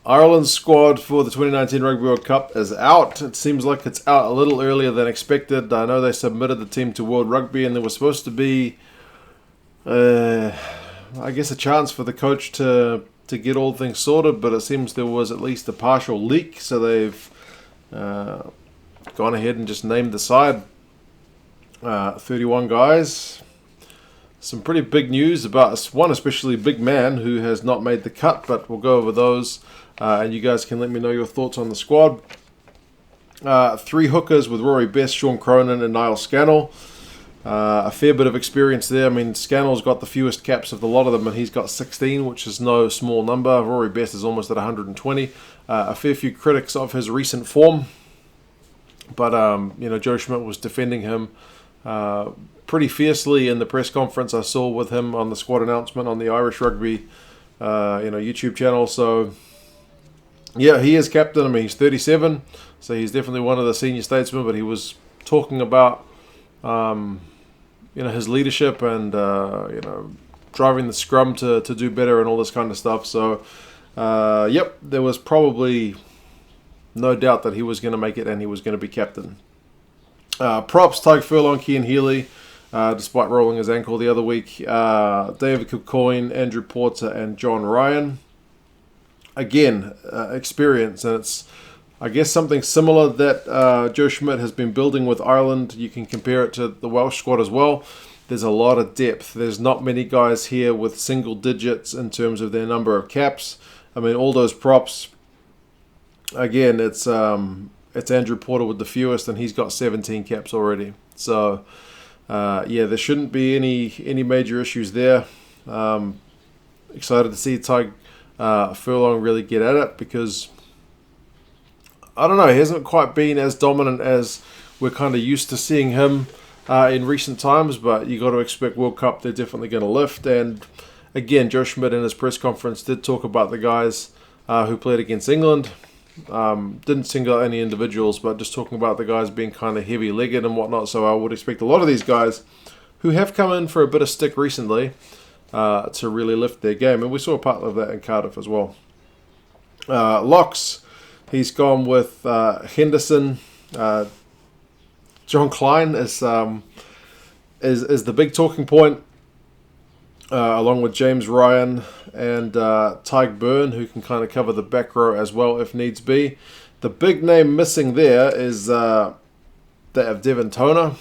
Ireland's squad for the 2019 Rugby World Cup is out. It seems like it's out a little earlier than expected. I know they submitted the team to World Rugby and there was supposed to be, I guess, a chance for the coach to get all things sorted, but it seems there was at least a partial leak, so they've gone ahead and just named the side. 31 guys. Some pretty big news about one especially big man who has not made the cut, but we'll go over those and you guys can let me know your thoughts on the squad. 3 hookers with Rory Best, Sean Cronin and Niall Scannell. A fair bit of experience there. I mean, Scannell's got the fewest caps of the lot of them and he's got 16, which is no small number. Rory Best is almost at 120. A fair few critics of his recent form, but Joe Schmidt was defending him pretty fiercely in the press conference I saw with him on the squad announcement on the Irish Rugby YouTube channel. So yeah, he is captain. I mean, he's 37, so he's definitely one of the senior statesmen, but he was talking about his leadership and driving the scrum to do better and all this kind of stuff. So there was probably no doubt that he was going to make it and he was going to be captain. Props, Tyke Furlong, Cian Healy, despite rolling his ankle the other week. David Kilcoyne, Andrew Porter, and John Ryan. Again, experience, and it's, I guess, something similar that Joe Schmidt has been building with Ireland. You can compare it to the Welsh squad as well. There's a lot of depth. There's not many guys here with single digits in terms of their number of caps. I mean, all those props, again, it's Andrew Porter with the fewest, and he's got 17 caps already. So, there shouldn't be any major issues there. Excited to see Tyke Furlong really get at it because, I don't know, he hasn't quite been as dominant as we're kind of used to seeing him in recent times, but you got to expect World Cup, they're definitely going to lift. And again, Joe Schmidt in his press conference did talk about the guys who played against England. Didn't single out any individuals, but just talking about the guys being kind of heavy-legged and whatnot. So I would expect a lot of these guys who have come in for a bit of stick recently to really lift their game. And we saw part of that in Cardiff as well. Locks, he's gone with Henderson. John Klein is the big talking point, along with James Ryan and Tyke Byrne, who can kind of cover the back row as well if needs be. The big name missing there is that of Devon Toner.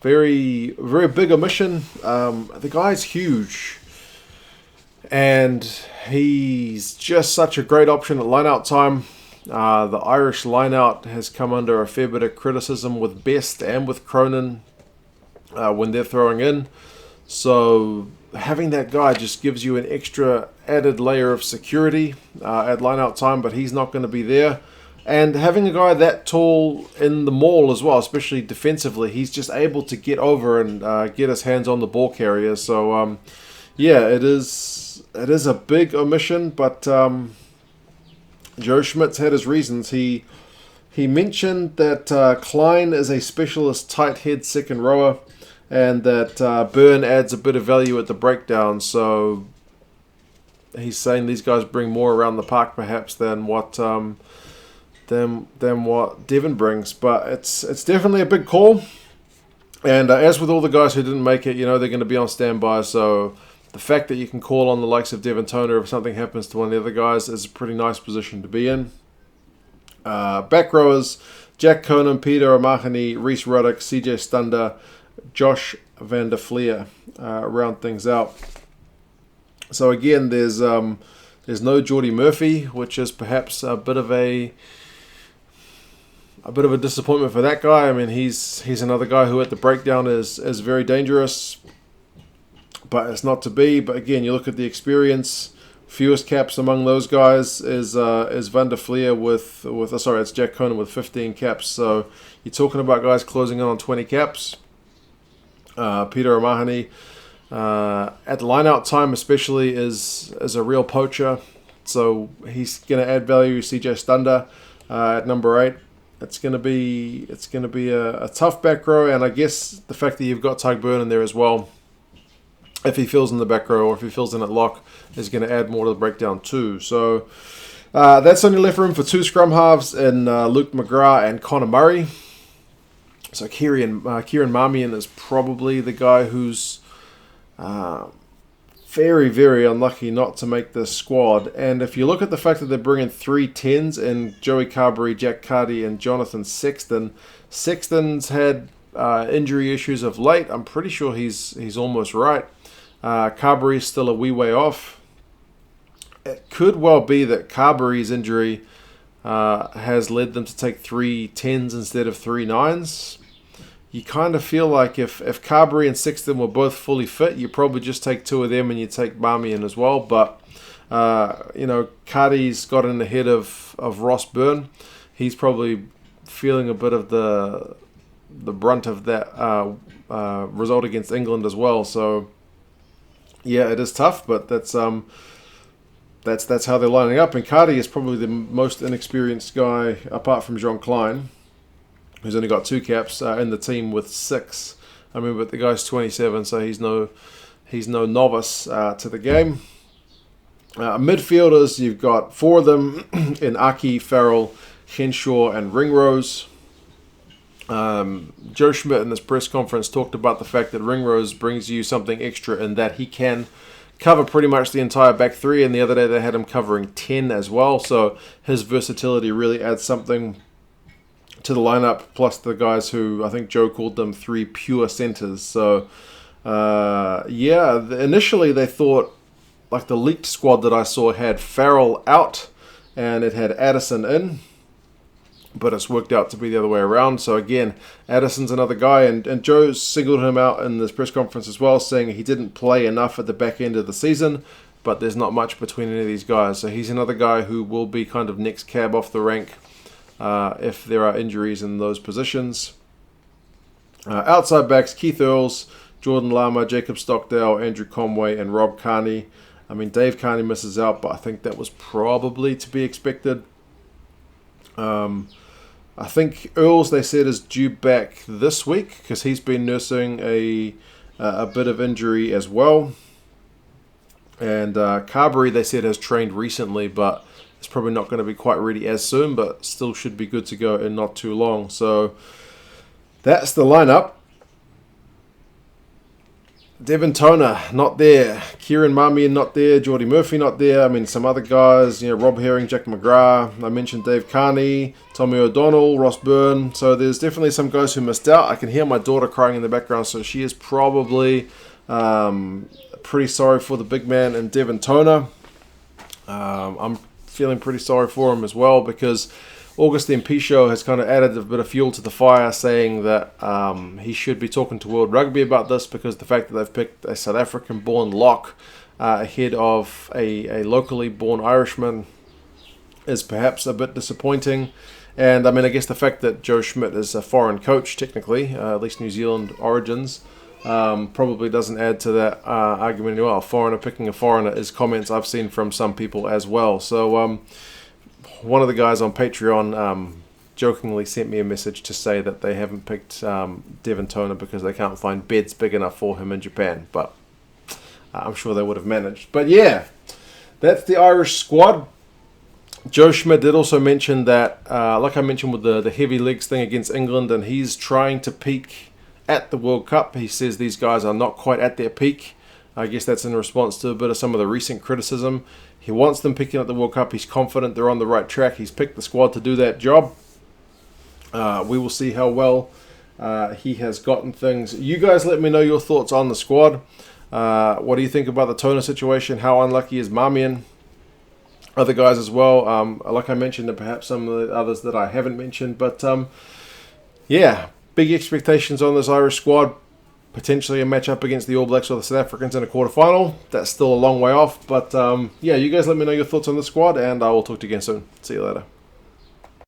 Very, very big omission. The guy's huge, and he's just such a great option at line-out time. The Irish line-out has come under a fair bit of criticism with Best and with Cronin when they're throwing in. So having that guy just gives you an extra added layer of security at line-out time, but he's not going to be there. And having a guy that tall in the maul as well, especially defensively, he's just able to get over and get his hands on the ball carrier. So, it is a big omission, but Joe Schmidt's had his reasons. He mentioned that Klein is a specialist tight head second rower, and that Byrne adds a bit of value at the breakdown. So he's saying these guys bring more around the park perhaps than what Devon brings. But it's definitely a big call. And as with all the guys who didn't make it, they're going to be on standby. So the fact that you can call on the likes of Devon Toner if something happens to one of the other guys is a pretty nice position to be in. Back rowers, Jack Conan, Peter O'Mahony, Rhys Ruddock, CJ Stunder, Josh van der Fleer round things out. So again, there's no Geordie Murphy, which is perhaps a bit of a disappointment for that guy. I mean, he's another guy who at the breakdown is very dangerous, but it's not to be. But again, you look at the experience. Fewest caps among those guys is Van der Fleer it's Jack Conan with 15 caps. So you're talking about guys closing in on 20 caps. Peter O'Mahony at line-out time especially is a real poacher, so he's going to add value. CJ Stunder at number 8. It's going to be a tough back row, and I guess the fact that you've got Tyke Byrne in there as well if he fills in the back row or if he fills in at lock, is going to add more to the breakdown too. So that's only left room for 2 scrum halves in Luke McGrath and Connor Murray. So Kieran Marmion is probably the guy who's very, very unlucky not to make this squad. And if you look at the fact that they're bringing 3 10s in Joey Carberry, Jack Carty, and Jonathan Sexton. Sexton's had injury issues of late. I'm pretty sure he's almost right. Carberry's still a wee way off. It could well be that Carberry's injury has led them to take 3 10s instead of 3 9s. You kind of feel like if Carberry and Sexton were both fully fit, you probably just take 2 of them and you take Marmion as well. But, Carty's got in ahead of Ross Byrne. He's probably feeling a bit of the brunt of that result against England as well. So, yeah, it is tough, but that's how they're lining up. And Carty is probably the most inexperienced guy, apart from Jean Klein, who's only got 2 caps in the team with 6. I mean, but the guy's 27, so he's no novice to the game. Midfielders, you've got 4 of them in Aki, Farrell, Henshaw, and Ringrose. Joe Schmidt in this press conference talked about the fact that Ringrose brings you something extra in that he can cover pretty much the entire back 3, and the other day they had him covering 10 as well, so his versatility really adds something to the lineup, plus the guys who I think Joe called them 3 pure centers. So, initially they thought, like the leaked squad that I saw had Farrell out and it had Addison in, but it's worked out to be the other way around. So again, Addison's another guy, and Joe singled him out in this press conference as well, saying he didn't play enough at the back end of the season, but there's not much between any of these guys. So he's another guy who will be kind of next cab off the rank if there are injuries in those positions. Outside backs, Keith Earls, Jordan Lama, Jacob Stockdale, Andrew Conway, and Rob Carney. I mean, Dave Carney misses out, but I think that was probably to be expected. I think Earls, they said, is due back this week because he's been nursing a bit of injury as well. And Carberry, they said, has trained recently, but it's probably not going to be quite ready as soon, but still should be good to go in not too long. So that's the lineup. Devin Toner, not there. Kieran Marmion, not there. Geordie Murphy, not there. I mean, some other guys, Rob Herring, Jack McGrath. I mentioned Dave Carney, Tommy O'Donnell, Ross Byrne. So there's definitely some guys who missed out. I can hear my daughter crying in the background, so she is probably pretty sorry for the big man and Devin Toner. I'm feeling pretty sorry for him as well because Augustine Pichot has kind of added a bit of fuel to the fire, saying that he should be talking to World Rugby about this because the fact that they've picked a South African-born lock ahead of a locally born Irishman is perhaps a bit disappointing. And I mean, I guess the fact that Joe Schmidt is a foreign coach, technically, at least New Zealand origins, probably doesn't add to that argument as well. A foreigner picking a foreigner is comments I've seen from some people as well. So one of the guys on Patreon jokingly sent me a message to say that they haven't picked Devin Toner because they can't find beds big enough for him in Japan. But I'm sure they would have managed. But yeah, that's the Irish squad. Joe Schmidt did also mention that, like I mentioned with the heavy legs thing against England, and he's trying to peak at the World Cup. He says these guys are not quite at their peak. I guess that's in response to a bit of some of the recent criticism. He wants them picking at the World Cup. He's confident they're on the right track. He's picked the squad to do that job. We will see how well he has gotten things. You guys let me know your thoughts on the squad. What do you think about the Toner situation? How unlucky is Marmion? Other guys as well. Like I mentioned, and perhaps some of the others that I haven't mentioned. But yeah, big expectations on this Irish squad. Potentially a matchup against the All Blacks or the South Africans in a quarterfinal. That's still a long way off. But yeah, you guys let me know your thoughts on the squad, and I will talk to you again soon. See you later.